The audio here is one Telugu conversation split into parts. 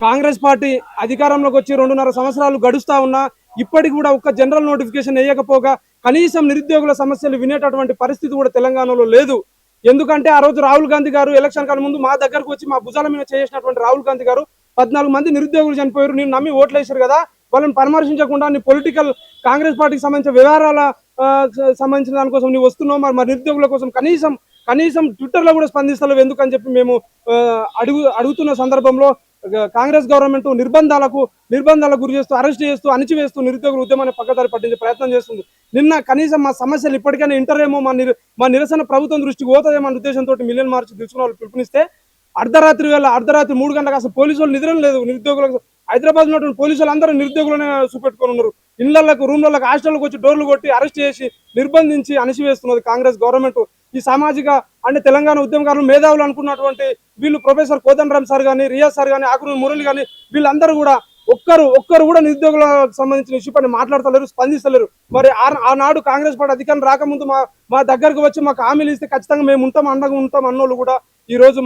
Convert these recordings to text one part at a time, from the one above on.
కాంగ్రెస్ పార్టీ అధికారంలోకి వచ్చి 2.5 సంవత్సరాలు గడుస్తా ఉన్నా ఇప్పటికి కూడా ఒక్క జనరల్ నోటిఫికేషన్ వేయకపోగా కనీసం నిరుద్యోగుల సమస్యలు వినేటటువంటి పరిస్థితి కూడా తెలంగాణలో లేదు. ఎందుకంటే ఆ రోజు రాహుల్ గాంధీ గారు ఎలక్షన్ కాలం ముందు మా దగ్గరకు వచ్చి మా భుజాల మీద చేసినటువంటి రాహుల్ గాంధీ గారు 14 మంది నిరుద్యోగులు చనిపోయారు, నేను నమ్మి ఓట్లు వేశారు కదా, వాళ్ళని పరామర్శించకుండా నీ పొలిటికల్ కాంగ్రెస్ పార్టీకి సంబంధించిన వ్యవహారాల సంబంధించిన దానికోసం నువ్వు వస్తున్నావు, మరి నిరుద్యోగుల కోసం కనీసం ట్విట్టర్లో కూడా స్పందిస్తలేవు ఎందుకని చెప్పి మేము అడుగుతున్న సందర్భంలో కాంగ్రెస్ గవర్నమెంట్ నిర్బంధాలకు గురి చేస్తూ, అరెస్ట్ చేస్తూ, అణిచివేస్తూ నిరుద్యోగుల ఉద్యమాన్ని పక్కదారి పట్టించే ప్రయత్నం చేస్తుంది. నిన్న కనీసం మా సమస్యలు ఇప్పటికైనా ఇంటరేమో, మా నిరసన ప్రభుత్వం దృష్టికి పోతుందేమో అనే ఉద్దేశంతో మిలియన్ మార్చ్ తీసుకున్న వాళ్ళు పిలుపునిస్తే అర్ధరాత్రి 3 గంటలకు అసలు పోలీసు వాళ్ళు నిద్ర లేదు. నిరుద్యోగులకు హైదరాబాద్ ఉన్నటువంటి పోలీసు వాళ్ళు అందరూ నిరుద్యోగులనే చూపెట్టుకొని ఉన్నారు. ఇళ్లకు, రూమ్లకు, హాస్టల్కి వచ్చి డోర్లు కొట్టి అరెస్ట్ చేసి నిర్బంధించి అణిచివేస్తున్నది కాంగ్రెస్ గవర్నమెంట్. ఈ సామాజిక అంటే తెలంగాణ ఉద్యమకారులు మేధావులు అనుకున్నటువంటి వీళ్ళు ప్రొఫెసర్ కోదండరామ్ సార్ కానీ, రియాజ్ సార్ కానీ, ఆకురు మురళి కానీ వీళ్ళందరూ కూడా ఒక్కరు కూడా నిరుద్యోగులకు సంబంధించిన ఇష్యూ పైన మాట్లాడతలేరు, స్పందిస్తలేరు. మరి ఆనాడు కాంగ్రెస్ పార్టీ అధికారం రాకముందు మా దగ్గరకు వచ్చి మాకు హామీలు ఇస్తే ఖచ్చితంగా మేము అండగా ఉంటాం అన్నోళ్ళు కూడా ఈ రోజు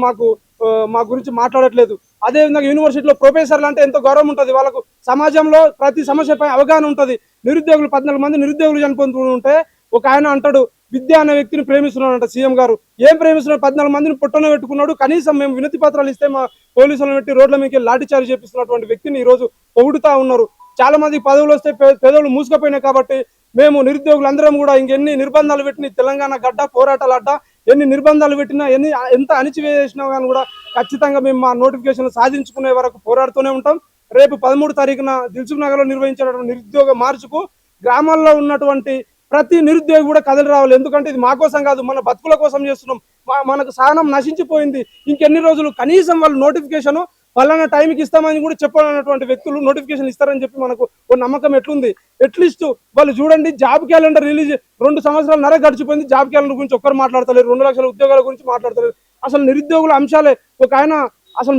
మా గురించి మాట్లాడట్లేదు. అదేవిధంగా యూనివర్సిటీలో ప్రొఫెసర్లు అంటే ఎంతో గౌరవం ఉంటుంది, వాళ్ళకు సమాజంలో ప్రతి సమస్యపై అవగాహన ఉంటుంది. 14 మంది నిరుద్యోగులు చనిపోతుంటే ఒక ఆయన అంటాడు విద్య అనే వ్యక్తిని ప్రేమిస్తున్నాడంట సీఎం గారు. ఏం ప్రేమిస్తున్నాడు? 14 మందిని పొట్టన పెట్టుకున్నాడు. కనీసం మేము వినతి పత్రాలు ఇస్తే మా పోలీసులను పెట్టి రోడ్ల మీదకి లాఠీ చార్జ్ చేపిస్తున్నటువంటి వ్యక్తిని ఈ రోజు పొగుడుతా ఉన్నారు. చాలా మంది పదవులు వస్తే పెదవులు మూసుకుపోయినాయి కాబట్టి మేము నిరుద్యోగులందరం కూడా ఇంకెన్ని నిర్బంధాలు పెట్టిన తెలంగాణ గడ్డ పోరాటాల అడ్డ ఎన్ని నిర్బంధాలు పెట్టినా ఎంత అణిచివేసినా కానీ కూడా ఖచ్చితంగా మేము మా నోటిఫికేషన్ సాధించుకునే వరకు పోరాడుతూనే ఉంటాం. రేపు 13 తారీఖున దిల్సుఖ్ నగర్ లో నిర్వహించినటువంటి నిరుద్యోగ మార్చుకు గ్రామాల్లో ఉన్నటువంటి ప్రతి నిరుద్యోగి కూడా కదలి రావాలి. ఎందుకంటే ఇది మా కోసం కాదు, మన బతుకుల కోసం చేస్తున్నాం. మనకు సహనం నశించిపోయింది. ఇంకెన్ని రోజులు కనీసం వాళ్ళు నోటిఫికేషన్ పలానా టైంకి ఇస్తామని కూడా చెప్పాలన్నటువంటి వ్యక్తులు నోటిఫికేషన్ ఇస్తారని చెప్పి మనకు ఒక నమ్మకం ఎట్లుంది? అట్లీస్ట్ వాళ్ళు చూడండి, జాబ్ క్యాలెండర్ రిలీజ్ 2 సంవత్సరాలు గడిచిపోయింది, జాబ్ క్యాలెండర్ గురించి ఒక్కరు మాట్లాడతలేరు, 2 లక్షల ఉద్యోగాల గురించి మాట్లాడతలేరు. అసలు నిరుద్యోగుల అంశాలే ఒక ఆయన అసలు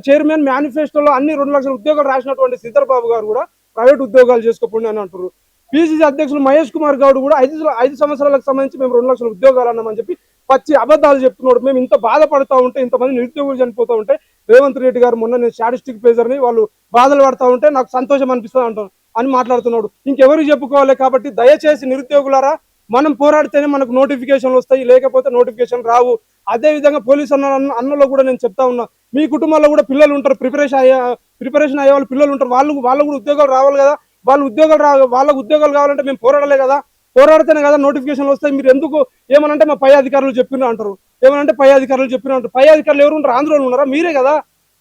చైర్మన్ మేనిఫెస్టోలో అన్ని 2 లక్షల ఉద్యోగాలు రాసినటువంటి శ్రీధర్ బాబు గారు కూడా ప్రైవేట్ ఉద్యోగాలు చేసుకోండి అని అంటారు. పిసిసి అధ్యక్షులు మహేష్ కుమార్ గౌడ్ కూడా 5 సంవత్సరాలకు సంబంధించి మేము 2 లక్షల ఉద్యోగాలు అన్నామని చెప్పి పచ్చి అబద్ధాలు చెప్తున్నాడు. మేము ఇంత బాధపడతా ఉంటే, ఇంతమంది నిరుద్యోగులు చనిపోతూ ఉంటే రేవంత్ రెడ్డి గారు మొన్న నేను స్టాటిస్టిక్ పేజర్ని వాళ్ళు బాధలు పడతా ఉంటే నాకు సంతోషం అనిపిస్తుంది అంటాను అని మాట్లాడుతున్నాడు. ఇంకెవరికి చెప్పుకోవాలి? కాబట్టి దయచేసి నిరుద్యోగులారా, మనం పోరాడితేనే మనకు నోటిఫికేషన్లు వస్తాయి, లేకపోతే నోటిఫికేషన్ రావు. అదేవిధంగా పోలీసు అన్నలో కూడా నేను చెప్తా ఉన్నా, మీ కుటుంబాల్లో కూడా పిల్లలు ఉంటారు, ప్రిపరేషన్ అయ్యే వాళ్ళు పిల్లలు ఉంటారు, వాళ్ళు కూడా ఉద్యోగాలు రావాలి కదా. వాళ్ళకు ఉద్యోగాలు కావాలంటే మేము పోరాడలే కదా, పోరాడితేనే కదా నోటిఫికేషన్లు వస్తాయి. మీరు ఎందుకు ఏమనంటే మా పై అధికారులు చెప్పిన అంటారు, పై అధికారులు ఎవరు ఉంటారు? ఆంధ్రలో ఉన్నారా? మీరే కదా.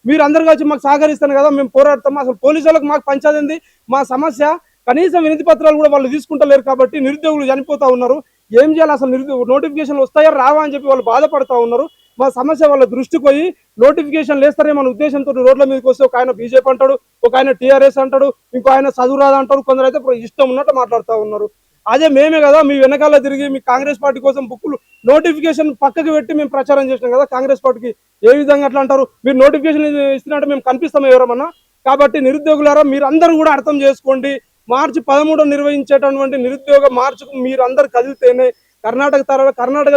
మీరు అందరు వచ్చి మాకు సహకరిస్తాను కదా మేము పోరాడతాం. అసలు పోలీసు వాళ్ళకి మాకు పంచాదింది మా సమస్య. కనీసం వినతి పత్రాలు కూడా వాళ్ళు తీసుకుంటలేరు కాబట్టి నిరుద్యోగులు చనిపోతా ఉన్నారు. ఏం చేయాలి? అసలు నోటిఫికేషన్లు వస్తాయా రావా అని చెప్పి వాళ్ళు బాధపడతా ఉన్నారు. మా సమస్య వాళ్ళ దృష్టికి పోయి నోటిఫికేషన్ లేస్తారే మన ఉద్దేశంతో రోడ్ల మీదకి వస్తే ఒక ఆయన బీజేపీ అంటాడు, ఒక ఆయన టీఆర్ఎస్ అంటాడు, ఇంకో ఆయన చదువురాదా అంటారు, కొందరు అయితే ఇష్టం ఉన్నట్టు మాట్లాడుతూ ఉన్నారు. అదే మేమే కదా మీ వెనకాల తిరిగి మీ కాంగ్రెస్ పార్టీ కోసం బుక్కులు నోటిఫికేషన్ పక్కకి పెట్టి మేము ప్రచారం చేసినాం కదా. కాంగ్రెస్ పార్టీకి ఏ విధంగా అట్లా అంటారు? మీరు నోటిఫికేషన్ ఇస్తున్నట్టు మేము కనిపిస్తాం ఎవరమన్నా? కాబట్టి నిరుద్యోగులారా మీరు అందరూ కూడా అర్థం చేసుకోండి. మార్చి 13 నిర్వహించేటటువంటి నిరుద్యోగ మార్చుకు మీరు అందరు కదిలితేనే కర్ణాటక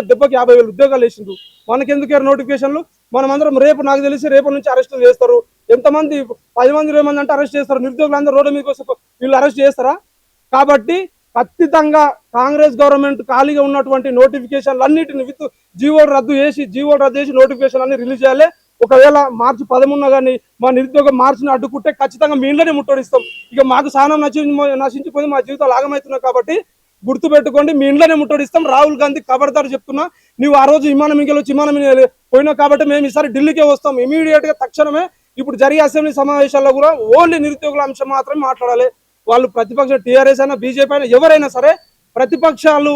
దెబ్బకి 50,000 ఉద్యోగాలు వేసిండ్రు. మనకెందుకు నోటిఫికేషన్లు? మనం అందరం నాకు తెలిసి రేపు నుంచి అరెస్టులు చేస్తారు. ఎంతమంది 10 మంది 20 మంది అంటే అరెస్ట్ చేస్తారు. నిరుద్యోగులు అందరూ రోడ్డు మీకు వస్తే వీళ్ళు అరెస్ట్ చేస్తారా? కాబట్టి ఖచ్చితంగా కాంగ్రెస్ గవర్నమెంట్ ఖాళీగా ఉన్నటువంటి నోటిఫికేషన్లు అన్నింటిని జీవోలు రద్దు చేసి నోటిఫికేషన్ అన్ని రిలీజ్ చేయాలి. ఒకవేళ మార్చి 13 కానీ మా నిరుద్యోగ మార్చిని అడ్డుకుంటే ఖచ్చితంగా మీ ఇంట్లోనే ముట్టడిస్తాం. ఇక మాకు సహనం నశించిపోయి మా జీవితాలు ఆగమవుతున్నాయి కాబట్టి గుర్తు పెట్టుకోండి, మీ ఇంట్లోనే ముట్టడిస్తాం. రాహుల్ గాంధీ ఖబర్దారు చెప్తున్నా, నువ్వు ఆ రోజు విమానం పోయినావు కాబట్టి మేము ఈసారి ఢిల్లీకే వస్తాం. ఇమీడియట్ గా తక్షణమే ఇప్పుడు జరిగే అసెంబ్లీ సమావేశాల్లో కూడా ఓన్లీ నిరుద్యోగుల అంశం మాత్రమే మాట్లాడాలి. వాళ్ళు ప్రతిపక్ష టీఆర్ఎస్ అయినా బీజేపీ అయినా ఎవరైనా సరే, ప్రతిపక్షాలు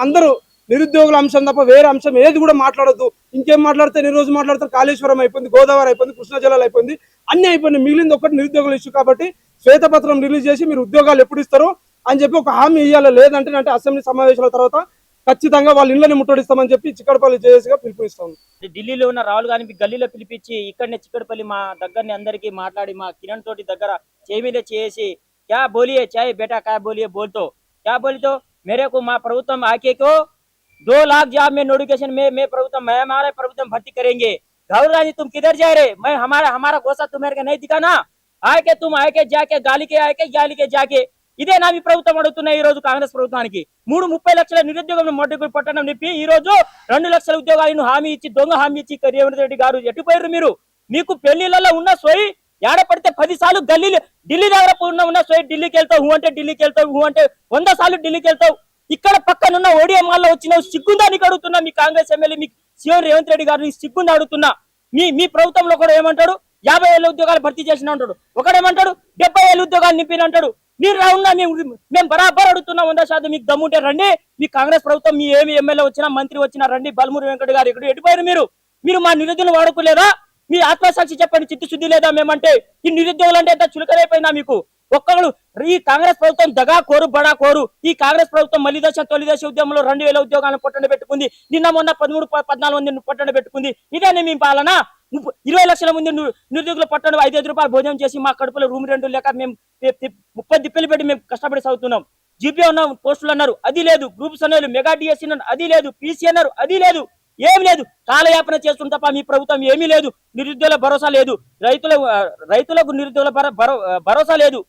అందరూ నిరుద్యోగుల అంశం తప్ప వేరే అంశం ఏది కూడా మాట్లాడొద్దు. ఇంకేం మాట్లాడితే ఈ రోజు మాట్లాడతారు? కాళేశ్వరం అయిపోయింది, గోదావరి అయిపోయింది, కృష్ణా జలాలు అయిపోయింది, అన్ని అయిపోయింది. మిగిలింది ఒకటి నిరుద్యోగుల ఇష్యూ. కాబట్టి శ్వేతపత్రం రిలీజ్ చేసి మీరు ఉద్యోగాలు ఎప్పుడు ఇస్తారు అని చెప్పి ఒక హామీ ఇవ్వాలి. లేదంటే అసెంబ్లీ సమావేశాల తర్వాత ఖచ్చితంగా వాళ్ళ ఇళ్ళని ముట్టడిస్తామని చెప్పి చిక్కడపల్లి జేఏసీగా పిలుపునిస్తాం. ఢిల్లీలో ఉన్న రాహుల్ గాంధీ గల్లీలో పిలిపించి ఇక్కడనే చిక్కడపల్లి మా దగ్గరని అందరికీ మాట్లాడి మా కిరణ్ తోటి దగ్గర చేమిలే చేసి क्या बोलिए चाहे बेटा क्या बोलिए बोल तो क्या बोली तो मेरे को माँ प्रभुत्व आके को 2 लाख जॉब में नोटिफिकेशन में मैं हमारे प्रभुत्व भर्ती करेंगे राहुल गांधी तुम किधर जा रहे, मैं हमारा हमारा गोसा तुम्हारे को नहीं दिखा ना, आके तुम आके जाके गाली के जाके ఇదే నా మీ ప్రభుత్వం అడుగుతున్నా ఈ రోజు కాంగ్రెస్ ప్రభుత్వానికి 30 లక్షల నిరుద్యోగం మొట్టకు పట్టణం నింపి ఈ రోజు 2 లక్షల ఉద్యోగాలను హామీ ఇచ్చి దొంగ హామీ ఇచ్చి రేవంత్ రెడ్డి గారు ఎట్టిపోయారు మీరు. మీకు పెళ్లిళ్ళలో ఉన్న సోయి ఏడ పడితే 10 సార్లు ఢిల్లీ దగ్గర ఉన్న సోయి ఢిల్లీకి వెళ్తావు, హూ అంటే ఢిల్లీకి వెళ్తావు, హూ అంటే 100 సార్లు ఢిల్లీకి వెళ్తావు. ఇక్కడ పక్కనున్న ఓడిఎం మాల్లో వచ్చిన సిగ్గుందా నీకు అడుగుతున్నా, మీ కాంగ్రెస్ ఎమ్మెల్యే మీ సీఎం రేవంత్ రెడ్డి గారు సిగ్గుందా అడుగుతున్నా. మీ ప్రభుత్వంలో కూడా ఏమంటాడు 50,000 ఉద్యోగాలు భర్తీ చేసిన అంటాడు, ఒకడేమంటాడు 70,000 ఉద్యోగాలు నింపిన అంటాడు. మీరు రావున్నా మేము బరాబర్ అడుగుతున్నా 100% మీకు దమ్ముంటే రండి. మీ కాంగ్రెస్ ప్రభుత్వం మీ ఏమి ఎమ్మెల్యే వచ్చినా మంత్రి వచ్చినా రండి. బల్మూరి వెంకట గారు ఇక్కడ ఎటుపోయారు మీరు మా నిరుద్యోగులు వాడుకోలేదా? మీ ఆత్మసాక్షి చెప్పండి, చిత్తశుద్ధి లేదా మేమంటే? ఈ నిరుద్యోగులు అంటే ఎంత చులకరైపోయిందా మీకు? ఒక్కళ్ళు ఈ కాంగ్రెస్ ప్రభుత్వం దగా కోరు బడా కోరు. ఈ కాంగ్రెస్ ప్రభుత్వం మళ్ళీ తొలి దశ ఉద్యమంలో 2,000 ఉద్యోగాలను పొట్టన పెట్టుకుంది. నిన్న మొన్న 13-14 మంది పొట్టన పెట్టుకుంది. ఇదేనే మీ పాలన? 20 లక్షల మంది నిరుద్యోగుల పట్టణం 5 రూపాయలు భోజనం చేసి మా కడుపులో రూమ్ రెంట్ లేక మేము 30 దిక్కులు పెట్టి మేము కష్టపడి చదువుతున్నాం. జీపీ ఉన్న పోస్టులు అన్నారు, అది లేదు. గ్రూప్స్ అన్నారు, మెగా డిఎస్సీ అన్నారు, అది లేదు. పీసీ అన్నారు, అది లేదు. ఏమి లేదు, కాలయాపన చేస్తుంది తప్ప మీ ప్రభుత్వం ఏమీ లేదు. నిరుద్యోగుల భరోసా లేదు, రైతులకు నిరుద్యోగుల భరోసా లేదు.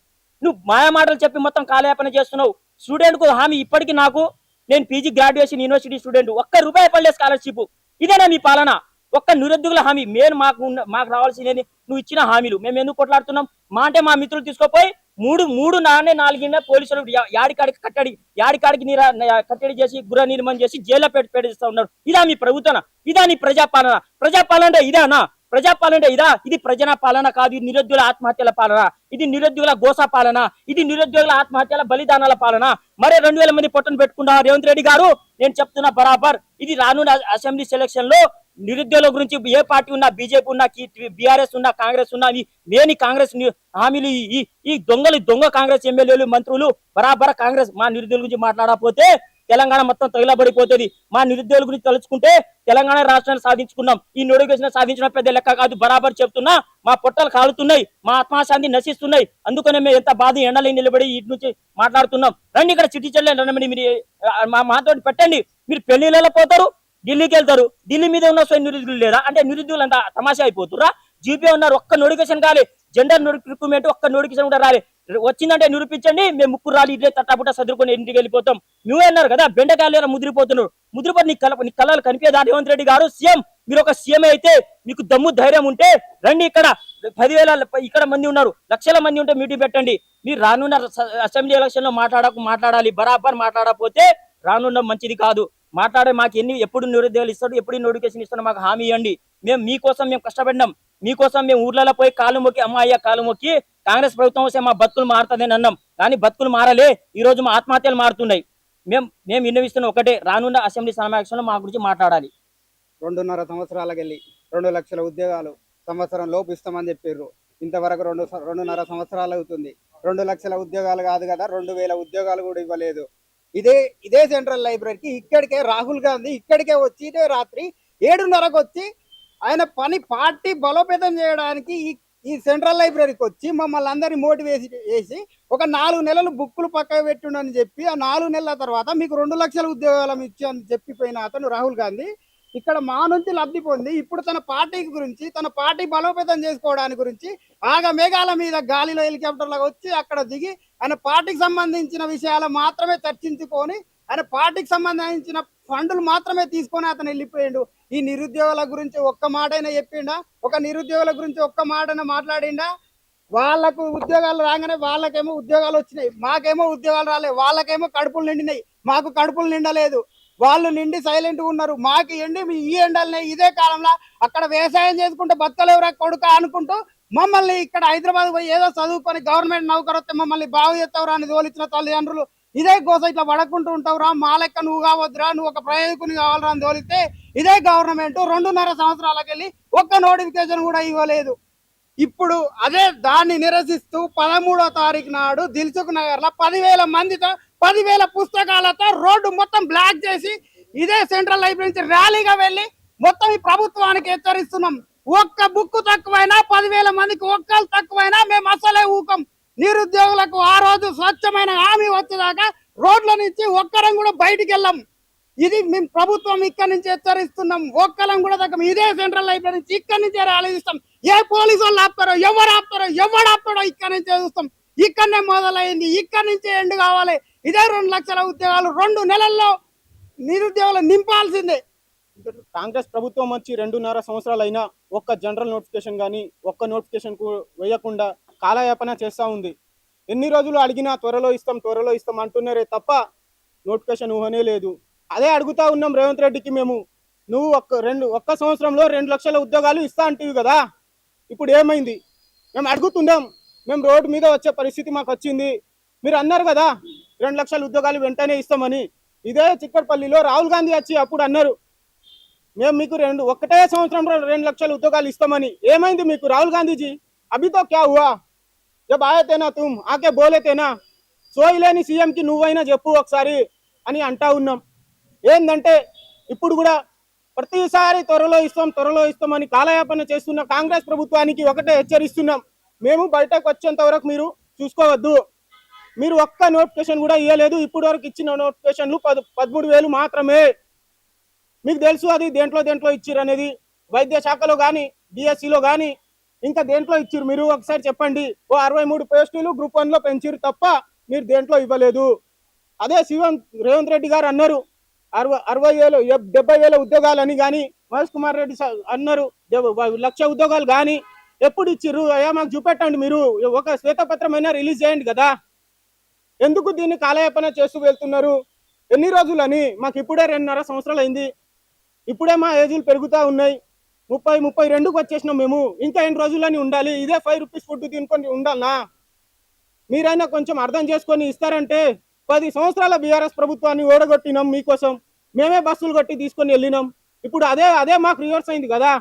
నువ్వు మాయా మాటలు చెప్పి మొత్తం కాలయాపన చేస్తున్నావు. స్టూడెంట్ కు హామీ ఇప్పటికీ నేను పీజీ గ్రాడ్యుయేషన్ యూనివర్సిటీ స్టూడెంట్, ₹1 పడలేదు స్కాలర్షిప్. ఇదేనా మీ పాలన? ఒక్క నిరుద్యోగుల హామీ మాకు రావాల్సినది నువ్వు ఇచ్చిన హామీలు మేము ఎందుకు కొట్లాడుతున్నాం? మా అంటే మా మిత్రులు తీసుకోపోయి 4 పోలీసులు యాడికాడికి కట్టడి చేసి గృహ నిర్మాణం చేసి జైల్లో పెట్టిస్తా ఉన్నారు. ఇదా మీ ప్రభుత్వం? ఇదా నీ ప్రజాపాలన అంటే ఇదానా? ప్రజాపాలన ఇదా? ఇది ప్రజల పాలన కాదు, ఇది నిరుద్యోగుల ఆత్మహత్యల పాలన, ఇది నిరుద్యోగుల గోసా పాలన, ఇది నిరుద్యోగుల ఆత్మహత్యల బలిదానాల పాలన. మరే 2,000 మంది పొట్టను పెట్టుకున్నారు రేవంత్ రెడ్డి గారు. నేను చెప్తున్నా బరాబర్, ఇది రానున్న అసెంబ్లీ సెలక్షన్ లో నిరుద్యోగుల గురించి ఏ పార్టీ ఉన్నా, బీజేపీ ఉన్నా, బీఆర్ఎస్ ఉన్నా, కాంగ్రెస్ ఉన్నా, లేని కాంగ్రెస్ హామీలు ఈ దొంగ కాంగ్రెస్ ఎమ్మెల్యేలు మంత్రులు బరాబర్ కాంగ్రెస్ మా నిరుద్యోగుల గురించి మాట్లాడకపోతే తెలంగాణ మొత్తం తగిలబడిపోతుంది. మా నిరుద్యోగుల గురించి తలుచుకుంటే తెలంగాణ రాష్ట్రాన్ని సాధించుకున్నాం. ఈ నోటిఫికేషన్ సాధించిన పెద్ద లెక్క కాదు. బరాబర్ చెప్తున్నా, మా పొట్టలు కాలుతున్నాయి, మా ఆత్మశాంతి నశిస్తున్నాయి. అందుకనే మేము ఎంత బాధ ఎండలు నిలబడి ఇటు నుంచి మాట్లాడుతున్నాం. రండి ఇక్కడ చిట్టి చెల్లెండి, మీరు మాతో పెట్టండి. మీరు పెళ్లిళ్ళలో పోతారు, ఢిల్లీకి వెళ్తారు. ఢిల్లీ మీద ఉన్న నిరుద్యోగులు లేదా అంటే నిరుద్యోగులు అంతా తమాషా అయిపోతురా? జీపీ ఉన్నారు, ఒక్క నోటిఫికేషన్ కాలే. జెండర్ రిక్రూట్మెంట్ ఒక్క నోటిఫికేషన్ కూడా రాలే. వచ్చిందంటే నిరూపించండి, మేము ముగ్గురు రాలి ఇదే తట్టాపుట్ట సదురుకొని ఇంటికి వెళ్ళిపోతాం. నువ్వే అన్నారు కదా బెండకాయలు ముదిరిపోతున్నారు. ముదిరిపోతే నీ కళ్ళలు కనిపించదా? రేవంత్ రెడ్డి గారు సీఎం, మీరు ఒక సీఎం అయితే మీకు దమ్ము ధైర్యం ఉంటే రండి. ఇక్కడ 10,000 ఇక్కడ మంది ఉన్నారు, లక్షల మంది ఉంటే మీటింగ్ పెట్టండి. మీరు రానున్న అసెంబ్లీ ఎలక్షన్ లో మాట్లాడాలి. బరాబర్ మాట్లాడకపోతే రానున్న మంచిది కాదు. మాకు ఎప్పుడు నిరుద్యోగాలు ఇస్తాడు, ఎప్పుడు నోటిఫికేషన్ ఇస్తాడు, మాకు హామీ ఇవ్వండి. మీకోసం మేము కష్టపడినాం, మీకోసం మేము ఊర్లలో పోయి కాలు మొక్కి అమ్మాయ్య కాలు మొక్కి కాంగ్రెస్ ప్రభుత్వం వస్తే మా బతుకులు మారుతుందని అన్నాం. కానీ బతుకులు మారలే. ఈ రోజు మా ఆత్మహత్యలు మారుతున్నాయి. మేము విన్నవిస్తున్న ఒకటే, రానున్న అసెంబ్లీ సమావేశంలో మా గురించి మాట్లాడాలి. 2.5 సంవత్సరాలకు వెళ్ళి 2 లక్షల ఉద్యోగాలు సంవత్సరం లోపు ఇస్తామని చెప్పారు. ఇంతవరకు 2.5 సంవత్సరాలు అవుతుంది. 2 లక్షల ఉద్యోగాలు కాదు కదా, 2,000 ఉద్యోగాలు కూడా ఇవ్వలేదు. ఇదే సెంట్రల్ లైబ్రరీకి ఇక్కడికే రాహుల్ గాంధీ ఇక్కడికే వచ్చి ఇదే రాత్రి 7:30కు వచ్చి ఆయన పార్టీ బలోపేతం చేయడానికి ఈ సెంట్రల్ లైబ్రరీకి వచ్చి మమ్మల్ని అందరినీ మోటివేట్ చేసి ఒక 4 నెలలు బుక్కులు పక్కకు పెట్టుండని చెప్పి ఆ 4 నెలల తర్వాత మీకు 2 లక్షల ఉద్యోగాలు ఇచ్చి అని చెప్పిపోయిన అతను రాహుల్ గాంధీ ఇక్కడ మా నుంచి లబ్ధి పొంది ఇప్పుడు తన పార్టీ గురించి, తన పార్టీ బలోపేతం చేసుకోవడానికి గురించి మేఘాల మీద గాలిలో హెలికాప్టర్లకు వచ్చి అక్కడ దిగి ఆయన పార్టీకి సంబంధించిన విషయాలు మాత్రమే చర్చించుకొని ఆయన పార్టీకి సంబంధించిన ఫండ్లు మాత్రమే తీసుకొని అతను వెళ్ళిపోయిండు. ఈ నిరుద్యోగుల గురించి ఒక్క మాటైనా చెప్పిండా? ఒక నిరుద్యోగుల గురించి ఒక్క మాటైనా మాట్లాడిండా? వాళ్ళకు ఉద్యోగాలు రాగానే వాళ్ళకేమో ఉద్యోగాలు వచ్చినాయి, మాకేమో ఉద్యోగాలు రాలేదు. వాళ్ళకేమో కడుపులు నిండినాయి, మాకు కడుపులు నిండలేదు. వాళ్ళు నిండి సైలెంట్గా ఉన్నారు. మాకు ఎండి ఈ ఎండలనే ఇదే కాలంలో అక్కడ వ్యవసాయం చేసుకుంటే బతకలేవురా కొడుక అనుకుంటూ మమ్మల్ని ఇక్కడ హైదరాబాద్ పోయి ఏదో చదువుకొని గవర్నమెంట్ నౌకరు వస్తే మమ్మల్ని బాగు చేస్తావురా అని తోలిచ్చిన తల్లిదండ్రులు ఇదే కోసం ఇట్లా పడకుంటూ ఉంటావురా, మా లెక్క నువ్వు కావద్దురా, నువ్వు ఒక ప్రయోజకుని కావాలరా అని తోలిస్తే ఇదే గవర్నమెంట్ 2.5 సంవత్సరాలకు వెళ్ళి ఒక్క నోటిఫికేషన్ కూడా ఇవ్వలేదు. ఇప్పుడు అదే దాన్ని నిరసిస్తూ 13వ తారీఖు నాడు దిల్సుఖ్ నగర్ లో 10,000 మందితో 10,000 పుస్తకాలతో రోడ్డు మొత్తం బ్లాక్ చేసి ఇదే సెంట్రల్ లైబ్రరీ నుంచి ర్యాలీగా వెళ్ళి మొత్తం ఈ ప్రభుత్వానికి హెచ్చరిస్తున్నాం. ఒక్క బుక్ తక్కువైనా 10,000 మందికి ఒక్కలు తక్కువైనా మేము అసలే ఊకం. నిరుద్యోగులకు ఆ రోజు స్వచ్ఛమైన హామీ వచ్చేదాకా రోడ్ల నుంచి ఒక్కరం కూడా బయటికి వెళ్ళాం. ఇది మేము ప్రభుత్వం ఇక్కడి నుంచి హెచ్చరిస్తున్నాం. ఒక్కలం కూడా తగ్గ ఇదే సెంట్రల్ లైబ్రరీ నుంచి ఇక్కడి నుంచే ర్యాలీ ఇస్తాం. ఏ పోలీసు వాళ్ళు ఆపుతారో, ఎవరు ఆపుతాడో ఇక్కడి నుంచే చూస్తాం. ఇక్కడనే మొదలైంది, ఇక్కడి నుంచే ఎండ్ కావాలి. ఇదే 2 లక్షల ఉద్యోగాలు 2 నెలల్లో నిరుద్యోగులు నింపాల్సిందే. కాంగ్రెస్ ప్రభుత్వం వచ్చి 2.5 సంవత్సరాలు అయినా ఒక్క జనరల్ నోటిఫికేషన్ కానీ ఒక్క నోటిఫికేషన్ వేయకుండా కాలయాపన చేస్తూ ఉంది. ఎన్ని రోజులు అడిగినా త్వరలో ఇస్తాం అంటున్నారే తప్ప నోటిఫికేషన్ ఊహనే లేదు. అదే అడుగుతా ఉన్నాం రేవంత్ రెడ్డికి మేము, నువ్వు ఒక్క సంవత్సరంలో 2 లక్షల ఉద్యోగాలు ఇస్తా అంటివి కదా, ఇప్పుడు ఏమైంది? మేము అడుగుతున్నాం. మేము రోడ్డు మీద వచ్చే పరిస్థితి మాకు వచ్చింది. మీరు అన్నారు కదా 2 లక్షల ఉద్యోగాలు వెంటనే ఇస్తామని. ఇదే చిక్కడపల్లిలో రాహుల్ గాంధీ వచ్చి అప్పుడు అన్నారు మేము మీకు ఒకటే సంవత్సరంలో 2 లక్షల ఉద్యోగాలు ఇస్తామని. ఏమైంది మీకు? రాహుల్ గాంధీజీ అభి తో క్యా హువా? జబ్ ఆయే తేనా తుమ్ ఆకే బోలే తేనా సోయిలేని సీఎం కి నువ్వైనా చెప్పు ఒకసారి అని అంటా ఉన్నాం. ఏందంటే ఇప్పుడు కూడా ప్రతిసారి త్వరలో ఇస్తామని కాలయాపన చేస్తున్న కాంగ్రెస్ ప్రభుత్వానికి ఒకటే హెచ్చరిస్తున్నాం. మేము బయటకు వచ్చేంత వరకు మీరు చూసుకోవద్దు. మీరు ఒక్క నోటిఫికేషన్ కూడా ఇవ్వలేదు. ఇప్పటి వరకు ఇచ్చిన నోటిఫికేషన్లు 13,000 మాత్రమే. మీకు తెలుసు అది దేంట్లో ఇచ్చిర్రు అనేది. వైద్య శాఖలో కానీ డిఎస్సిలో కానీ ఇంకా దేంట్లో ఇచ్చిర్రు మీరు ఒకసారి చెప్పండి. 63 పోస్టులు గ్రూప్ 1 లో పెంచిర్రు తప్ప మీరు దేంట్లో ఇవ్వలేదు. అదే సీఎం రేవంత్ రెడ్డి గారు అన్నారు 70,000 ఉద్యోగాలు అని కానీ, మహేష్ కుమార్ రెడ్డి అన్నారు 1,00,000 ఉద్యోగాలు కానీ ఎప్పుడు ఇచ్చిర్రు? అయ్యా మాకు చూపెట్టండి. మీరు ఒక శ్వేతపత్రం అయినా రిలీజ్ చేయండి కదా. ఎందుకు దీన్ని కాలయాపన చేస్తూ వెళ్తున్నారు? ఎన్ని రోజులని? మాకు ఇప్పుడే 2.5 సంవత్సరాలు అయింది. ఇప్పుడే మా ఏజీలు పెరుగుతూ ఉన్నాయి. 30-32కు వచ్చేసినాం మేము. ఇంకా ఎన్ని రోజులని ఉండాలి? ఇదే 5 రూపీస్ ఫుడ్ తినుకొని ఉండాలనా? మీరైనా కొంచెం అర్థం చేసుకొని ఇస్తారంటే. 10 సంవత్సరాల బీఆర్ఎస్ ప్రభుత్వాన్ని ఓడగొట్టినాం మీకోసం. మేమే బస్సులు కొట్టి తీసుకొని వెళ్ళినాం. ఇప్పుడు అదే మాకు రివర్స్ అయింది కదా.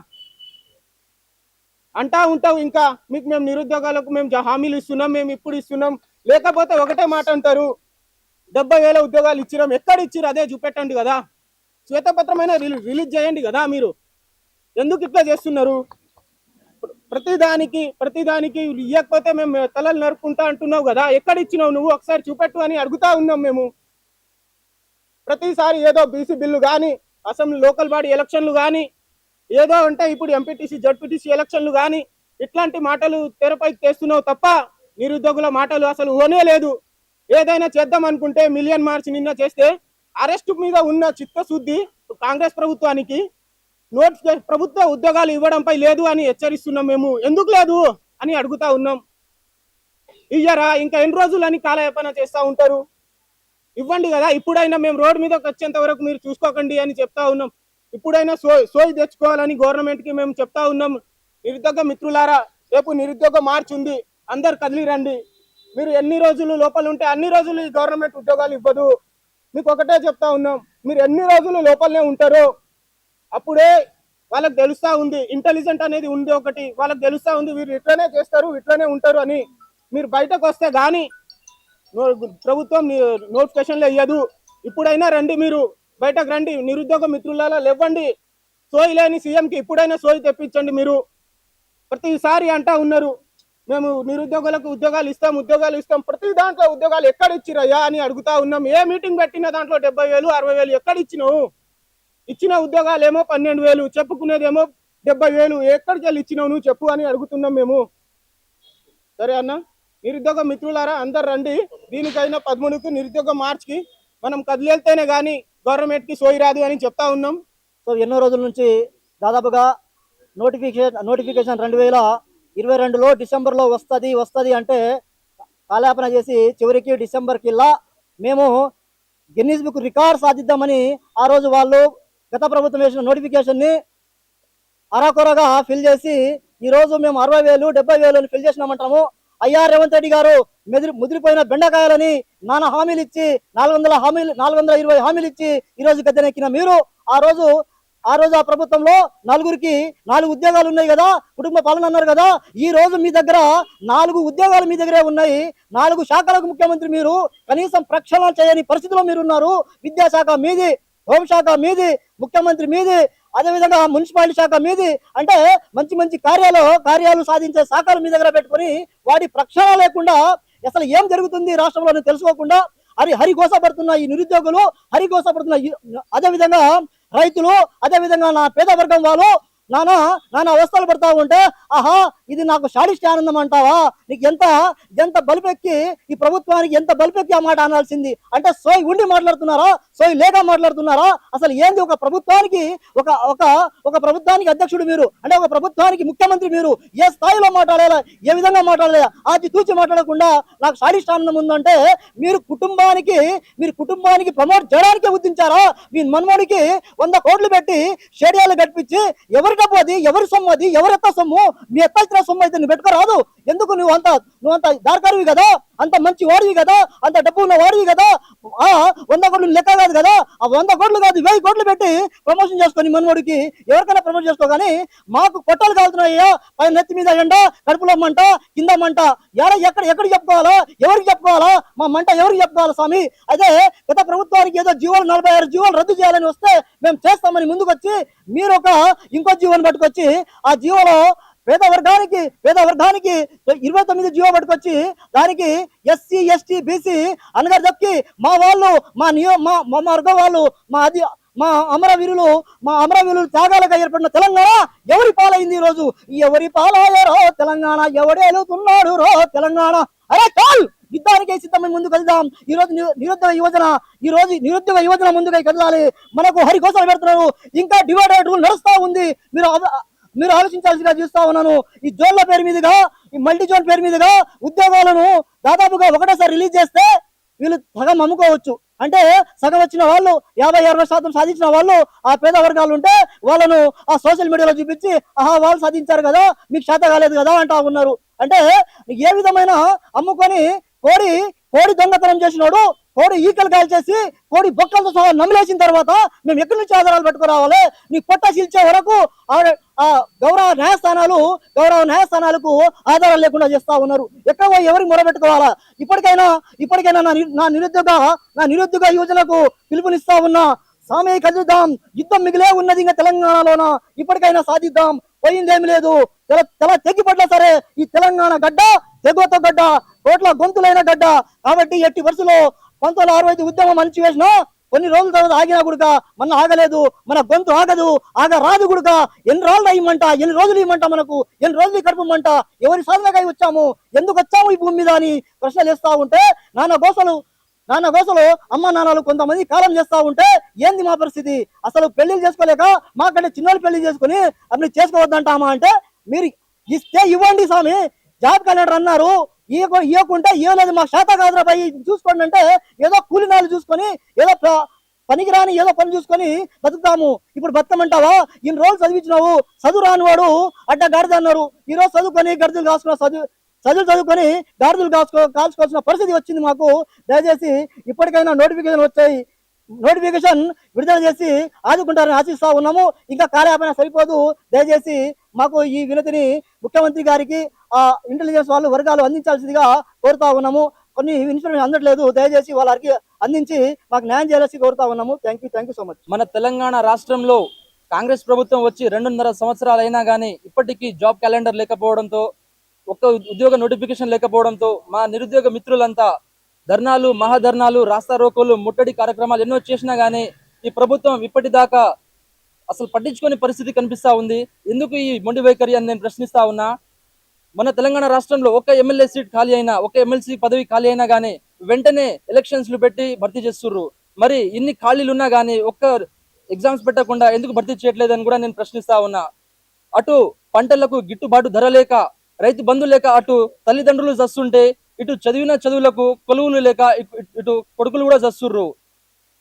అంటా ఉంటావు ఇంకా మేము నిరుద్యోగాలకు మేము హామీలు ఇస్తున్నాం, మేము ఇప్పుడు ఇస్తున్నాం. లేకపోతే ఒకటే మాట అంటారు 70,000 ఉద్యోగాలు ఇచ్చినాం. ఎక్కడ ఇచ్చిరు అదే చూపెట్టండి కదా. శ్వేతపత్రమైన రిలీజ్ చేయండి కదా. మీరు ఎందుకు ఇట్లా చేస్తున్నారు? ప్రతిదానికి ఇవ్వకపోతే మేము తలలు నరుకుంటా అంటున్నావు కదా. ఎక్కడ ఇచ్చినావు నువ్వు? ఒకసారి చూపెట్టు అని అడుగుతా ఉన్నాం మేము. ప్రతిసారి ఏదో బీసీ బిల్లు కానీ, అసెంబ్లీ లోకల్ బాడీ ఎలక్షన్లు కానీ, ఏదో అంటే ఇప్పుడు ఎంపీటీసీ జడ్పీటీసీ ఎలక్షన్లు కానీ ఇట్లాంటి మాటలు తెరపైకి తెస్తున్నావు తప్ప నిరుద్యోగుల మాటలు అసలు ఓనే లేదు. ఏదైనా చేద్దాం అనుకుంటే మిలియన్ మార్చ్ నిన్న చేస్తే అరెస్టు మీద ఉన్న చిత్తశుద్ధి కాంగ్రెస్ ప్రభుత్వానికి నోటిఫికేషన్ ప్రభుత్వ ఉద్యోగాలు ఇవ్వడంపై లేదు అని హెచ్చరిస్తున్నాం మేము. ఎందుకు లేదు అని అడుగుతా ఉన్నాం. ఇయ్యరా? ఇంకా ఎన్ని రోజులు అని కాలయాపన చేస్తూ ఉంటారు? ఇవ్వండి కదా. ఇప్పుడైనా మేము రోడ్డు మీదకి వచ్చేంత వరకు మీరు చూసుకోకండి అని చెప్తా ఉన్నాం. ఇప్పుడైనా సోయి తెచ్చుకోవాలని గవర్నమెంట్ కి మేము చెప్తా ఉన్నాం. నిరుద్యోగ మిత్రులారా, రేపు నిరుద్యోగ మార్చ్ ఉంది. అందరు కదిలి రండి. మీరు ఎన్ని రోజులు లోపల ఉంటే అన్ని రోజులు ఈ గవర్నమెంట్ ఉద్యోగాలు ఇవ్వదు. మీకు ఒకటే చెప్తా ఉన్నాం, మీరు ఎన్ని రోజులు లోపలనే ఉంటారో అప్పుడే వాళ్ళకి తెలుస్తా ఉంది. ఇంటెలిజెంట్ అనేది ఉంది ఒకటి, వాళ్ళకి తెలుస్తా ఉంది వీరు ఇట్లనే చేస్తారు, ఇట్లనే ఉంటారు అని. మీరు బయటకు వస్తే గానీ ప్రభుత్వం నోటిఫికేషన్లు ఇయ్యదు. ఇప్పుడైనా రండి, మీరు బయటకు రండి. నిరుద్యోగ మిత్రులారా లేవండి. సోయి లేని సీఎంకి ఇప్పుడైనా సోయి తెప్పించండి. మీరు ప్రతిసారి అంటా ఉన్నారు మేము నిరుద్యోగులకు ఉద్యోగాలు ఇస్తాం. ప్రతి దాంట్లో ఉద్యోగాలు ఎక్కడ ఇచ్చిరయ్యా అని అడుగుతా ఉన్నాం. ఏ మీటింగ్ పెట్టిన దాంట్లో 70,000 60,000 ఎక్కడ ఇచ్చినావు? ఇచ్చిన ఉద్యోగాలు ఏమో 12,000, చెప్పుకునేదేమో 70,000. ఎక్కడికి వెళ్ళి ఇచ్చినావు నువ్వు చెప్పు అని అడుగుతున్నాం మేము. సరే అన్న, నిరుద్యోగ మిత్రులారా అందరు రండి. దీనికైనా 13కు నిరుద్యోగ మార్చ్కి మనం కదిలేస్తేనే కానీ గవర్నమెంట్ కి సోయి రాదు అని చెప్తా ఉన్నాం. సో ఎన్నో రోజుల నుంచి దాదాపుగా నోటిఫికేషన్ 2022లో డిసెంబర్లో వస్తుంది అంటే కాలయాపన చేసి చివరికి డిసెంబర్కిల్లా మేము గిన్నీస్ బుక్ రికార్డ్ సాధిద్దామని ఆ రోజు వాళ్ళు గత ప్రభుత్వం వేసిన నోటిఫికేషన్ని అరాకొరగా ఫిల్ చేసి ఈరోజు మేము 60,000 70,000 ఫిల్ చేసినామంటాము. అయ్యా రేవంత్ రెడ్డి గారు ముదిరిపోయిన బెండకాయలని నానా హామీలు ఇచ్చి 420 హామీలు ఇచ్చి ఈరోజు గద్దెనెక్కిన మీరు ఆ రోజు ఆ ప్రభుత్వంలో నలుగురికి 4 ఉద్యోగాలు ఉన్నాయి కదా, కుటుంబ పాలన అన్నారు కదా. ఈ రోజు మీ దగ్గర 4 ఉద్యోగాలు మీ దగ్గరే ఉన్నాయి. 4 శాఖలకు ముఖ్యమంత్రి మీరు. కనీసం ప్రక్షాళన చేయని పరిస్థితిలో మీరు ఉన్నారు. విద్యాశాఖ మీది, హోంశాఖ మీది, ముఖ్యమంత్రి మీది, అదేవిధంగా మున్సిపాలిటీ శాఖ మీది. అంటే మంచి కార్యాలు సాధించే శాఖలు మీ దగ్గర పెట్టుకొని వాటి ప్రక్షాళన లేకుండా అసలు ఏం జరుగుతుంది రాష్ట్రంలో తెలుసుకోకుండా హరిగోసపడుతున్న ఈ నిరుద్యోగులు, అదే విధంగా రైతులు, అదే విధంగా నా పేద వర్గం వాళ్ళు నానా అవస్థలు పడతా ఉంటే, ఆహా ఇది నాకు శాడిస్ట్ ఆనందం అంటావా? నీకు ఎంత బలిపెక్కి ఈ ప్రభుత్వానికి ఎంత బలిపెక్కి ఆ మాట అనాల్సింది అంటే, సోయి ఉండి మాట్లాడుతున్నారా, సోయి లేక మాట్లాడుతున్నారా? అసలు ఏంది ఒక ప్రభుత్వానికి ఒక ప్రభుత్వానికి అధ్యక్షుడు మీరు, అంటే ఒక ప్రభుత్వానికి ముఖ్యమంత్రి మీరు ఏ స్థాయిలో మాట్లాడాలా, ఏ విధంగా మాట్లాడలేదా? ఆచి తూచి మాట్లాడకుండా నాకు శాడిస్ట్ ఆనందం ఉందంటే మీరు కుటుంబానికి ప్రమోట్ చేయడానికే ఉద్దించారా? మీ మన్మోడికి 100 కోట్లు పెట్టి స్టేడియాలు కట్టించి ఎవరి డబ్బు అది, ఎవరి సొమ్ము అది, ఎవరెత్త సొమ్ము? మీ ఎత్త ఇచ్చిన సొమ్ము అయితే నువ్వు పెట్టుకోరాదు. ఎందుకు? నువ్వు అంత దార్కారివి కదా, అంత మంచి వాడివి కదా, అంత డబ్బు ఉన్న వాడివి కదా. 100 కోట్లు లెక్క కాదు కదా. ఆ 100 కోట్లు కాదు, 1000 కోట్లు పెట్టి ప్రమోషన్ చేసుకొని మన్మోడికి ఎవరికైనా ప్రమోట్ చేసుకో. కానీ మాకు కొట్టాలు కాలుతున్నాయ్యా, పైన నెత్తి మీద ఎండ, కడుపులో మంట, కింద మంట. ఎక్కడ చెప్పుకోవాలా, ఎవరికి చెప్పుకోవాలా? మా మంట ఎవరికి చెప్పుకోవాలా స్వామి? అదే గత ప్రభుత్వానికి ఏదో జీవోలు 46 జీవోలు రద్దు చేయాలని వస్తే మేము చేస్తామని ముందుకు వచ్చి, మీరు ఇంకో జీవోని పట్టుకొచ్చి ఆ జీవోలో పేద వర్గానికి 29 జీవో పట్టుకొచ్చి దానికి ఎస్సీ ఎస్టీ బీసీ అనగా దక్కి మా వాళ్ళు, మా వర్గం వాళ్ళు, మా అమరవీరులు త్యాగాలుగా ఏర్పడిన తెలంగాణ ఎవరి పాలైంది ఈ రోజు? ఎవరి పాలయ్యారో తెలంగాణ, ఎవడేలుతున్నాడు రో తెలంగాణ? అరే కాల్ యుద్ధానికే సిద్ధమై ముందుకు వెళ్దాం. ఈ రోజు నిరుద్యోగ యువజన ముందుకై కదలాలి. మనకు హరికోసాలు పెడుతున్నారు, ఇంకా డివైడెడ్ రూల్ నడుస్తా ఉంది. మీరు ఆలోచించాల్సిగా చూస్తా ఉన్నాను. ఈ జోన్ల పేరు మీదుగా, ఈ మల్టీ జోన్ పేరు మీదుగా ఉద్యోగాలను దాదాపుగా ఒకటేసారి రిలీజ్ చేస్తే వీళ్ళు సగం అమ్ముకోవచ్చు. అంటే సగం వచ్చిన వాళ్ళు 50-60% సాధించిన వాళ్ళు, ఆ పేద వర్గాలు ఉంటే వాళ్ళను ఆ సోషల్ మీడియాలో చూపించి, ఆహా వాళ్ళు సాధించారు కదా, మీకు చేత కాలేదు కదా అంటా ఉన్నారు. అంటే ఏ విధమైన అమ్ముకొని కోడి దొంగతనం చేసినోడు కోడి ఈకలు కాల్చేసి కోడి బొక్కలతో సహా నమిలేసిన తర్వాత మేము ఎక్కడి నుంచి ఆధారాలు పెట్టుకురావాలి? నీ పొట్ట చీల్చే వరకు ఆ గౌరవ న్యాయస్థానాలకు ఆధారాలు లేకుండా చేస్తా ఉన్నారు. ఎక్కడ ఎవరికి మొరబెట్టుకోవాలా? ఇప్పటికైనా నా నిరుద్యోగ యువజనకు పిలుపునిస్తా ఉన్నా. సామయ్య కలుద్దాం, యుద్ధం మిగిలే ఉన్నది ఇంకా తెలంగాణలోన, ఇప్పటికైనా సాధిద్దాం. పోయిందేమి లేదు. తెల తెగ్గిపట్ల సరే ఈ తెలంగాణ గడ్డ తెగోతో గడ్డ, కోట్ల గొంతులైన గడ్డ. కాబట్టి ఎట్టి వరుసలో 1965 ఉద్యమం అణచివేసిన కొన్ని రోజుల తర్వాత ఆగినా గుడక మన ఆగలేదు, మన గొంతు ఆగరాదు గుడక. ఎన్ని రోజులు ఇవ్వమంట, మనకు ఎన్ని రోజులు కడుపుమంట? ఎవరి సాధనగా వచ్చాము, ఎందుకు వచ్చాము ఈ భూమి మీద అని ప్రశ్నలు వేస్తా ఉంటే, నాన్న గోసలు అమ్మ నాన్నలు కొంతమంది కాలం చేస్తా ఉంటే ఏంది మా పరిస్థితి? అసలు పెళ్లిళ్ళు చేసుకోలేక మాకంటే చిన్నోళ్ళు పెళ్లి చేసుకుని అప్పుడు చేసుకోవద్దంటామా? అంటే మీరు ఇస్తే ఇవ్వండి స్వామి. జాబ్ క్యాలెండర్ అన్నారు, ఇవ్వకుంటే ఇవ్వలేదు, మా శాత కాదురా పై చూసుకోండి అంటే ఏదో కూలినాలు చూసుకొని, ఏదో పనికిరాని ఏదో పని చూసుకొని బతుకుతాము. ఇప్పుడు బతకమంటావా? ఇన్ని రోజులు చదివించినావు, చదువు రాని వాడు అడ్డ గాడిద అన్నారు. ఈ రోజు చదువుకొని గడిదలు చదువుకొని గాడిదలు కాల్చుకోవాల్సిన పరిస్థితి వచ్చింది మాకు. దయచేసి ఇప్పటికైనా నోటిఫికేషన్ విడుదల చేసి ఆదుకుంటారని ఆశిస్తా ఉన్నాము. ఇంకా కార్యాపన సరిపోదు. దయచేసి మాకు ఈ వినతిని ముఖ్యమంత్రి గారికి ఇంటెలిజెన్స్ వర్గాలు అందించాల్సిందిగా కోరుతా ఉన్నాము. కొన్ని ఇన్ఫర్మేషన్ అందట్లేదు, దయచేసి వాళ్ళకి అందించి మాకు న్యాయం చేయాల్సి కోరుతా ఉన్నాము. Thank you so much. మన తెలంగాణ రాష్ట్రంలో కాంగ్రెస్ ప్రభుత్వం వచ్చి 2.5 సంవత్సరాలు అయినా కానీ ఇప్పటికీ జాబ్ క్యాలెండర్ లేకపోవడంతో, ఒక్క ఉద్యోగ నోటిఫికేషన్ లేకపోవడంతో మా నిరుద్యోగ మిత్రులంతా ధర్నాలు, మహాధర్నాలు, రాస్తా రోకోలు, ముట్టడి కార్యక్రమాలు ఎన్నో చేసినా గానీ ఈ ప్రభుత్వం ఇప్పటిదాకా అసలు పట్టించుకునే పరిస్థితి కనిపిస్తా ఉంది. ఎందుకు ఈ మొండి వైఖరి అని నేను ప్రశ్నిస్తా ఉన్నా. మన తెలంగాణ రాష్ట్రంలో ఒక ఎమ్మెల్యే సీట్ ఖాళీ అయినా, ఒక ఎమ్మెల్సీ పదవి ఖాళీ అయినా గానీ వెంటనే ఎలక్షన్స్లు పెట్టి భర్తీ చేస్తుర్రు. మరి ఇన్ని ఖాళీలు ఉన్నా గానీ ఒక్క ఎగ్జామ్స్ పెట్టకుండా ఎందుకు భర్తీ చేయట్లేదని కూడా నేను ప్రశ్నిస్తా ఉన్నా. అటు పంటలకు గిట్టుబాటు ధర లేక, రైతు బంధు లేక, అటు తల్లిదండ్రులు చస్తుంటే, ఇటు చదివిన చదువులకు కొలువులు లేక ఇటు కొడుకులు కూడా చస్తుర్రు.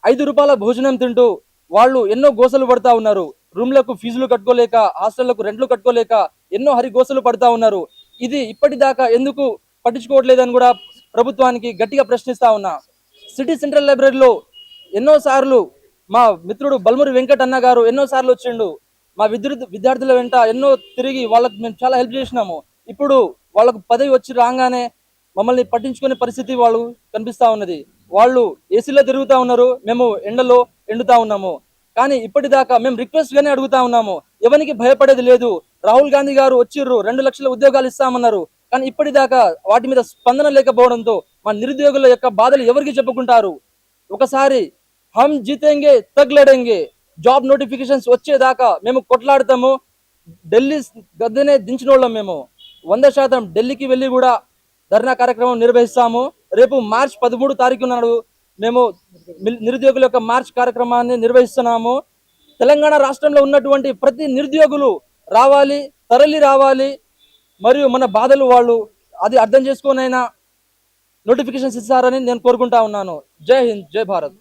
5 రూపాయల భోజనం తింటూ వాళ్ళు ఎన్నో గోసలు పడతా ఉన్నారు. రూమ్లకు ఫీజులు కట్టుకోలేక, హాస్టళ్లకు రెంట్లు కట్టుకోలేక ఎన్నో హరిగోసలు పడతా ఉన్నారు. ఇది ఇప్పటిదాకా ఎందుకు పట్టించుకోవట్లేదని కూడా ప్రభుత్వానికి గట్టిగా ప్రశ్నిస్తా ఉన్నా. సిటీ సెంట్రల్ లైబ్రరీలో ఎన్నో సార్లు మా మిత్రుడు బల్మూరి వెంకట్ అన్న గారు ఎన్నో సార్లు వచ్చిండు. మా విద్యార్థుల వెంట ఎన్నో తిరిగి వాళ్ళకి మేము చాలా హెల్ప్ చేసినాము. ఇప్పుడు వాళ్ళకు పదవి వచ్చి రాగానే మమ్మల్ని పట్టించుకునే పరిస్థితి వాళ్ళు కనిపిస్తా ఉన్నది. వాళ్ళు ఏసీలో తిరుగుతా ఉన్నారు, మేము ఎండలో ఎండుతా ఉన్నాము. కానీ ఇప్పటిదాకా మేము రిక్వెస్ట్ గానే అడుగుతా ఉన్నాము, ఎవరికి భయపడేది లేదు. రాహుల్ గాంధీ గారు వచ్చిర్రు, 2 లక్షల ఉద్యోగాలు ఇస్తామన్నారు. కానీ ఇప్పటిదాకా వాటి మీద స్పందన లేకపోవడంతో మా నిరుద్యోగుల యొక్క బాధలు ఎవరికి చెప్పుకుంటారు? ఒకసారి హమ్ జీతేంగే తగ్ లడేంగే జాబ్ నోటిఫికేషన్స్ వచ్చేదాకా మేము కొట్లాడతాము. ఢిల్లీ గద్దెనే దించిన వాళ్ళం మేము. 100% ఢిల్లీకి వెళ్ళి కూడా ధర్నా కార్యక్రమం నిర్వహిస్తాము. రేపు మార్చ్ 13 తారీఖు నాడు మేము నిరుద్యోగుల యొక్క మార్చ్ కార్యక్రమాన్ని నిర్వహిస్తున్నాము. తెలంగాణ రాష్ట్రంలో ఉన్నటువంటి ప్రతి నిరుద్యోగులు రావాలి, తరలి రావాలి. మరియు మన బాధలు వాళ్ళు అది అర్థం చేసుకునైనా నోటిఫికేషన్స్ ఇస్తారని నేను కోరుకుంటా ఉన్నాను. జై హింద్, జై భారత్.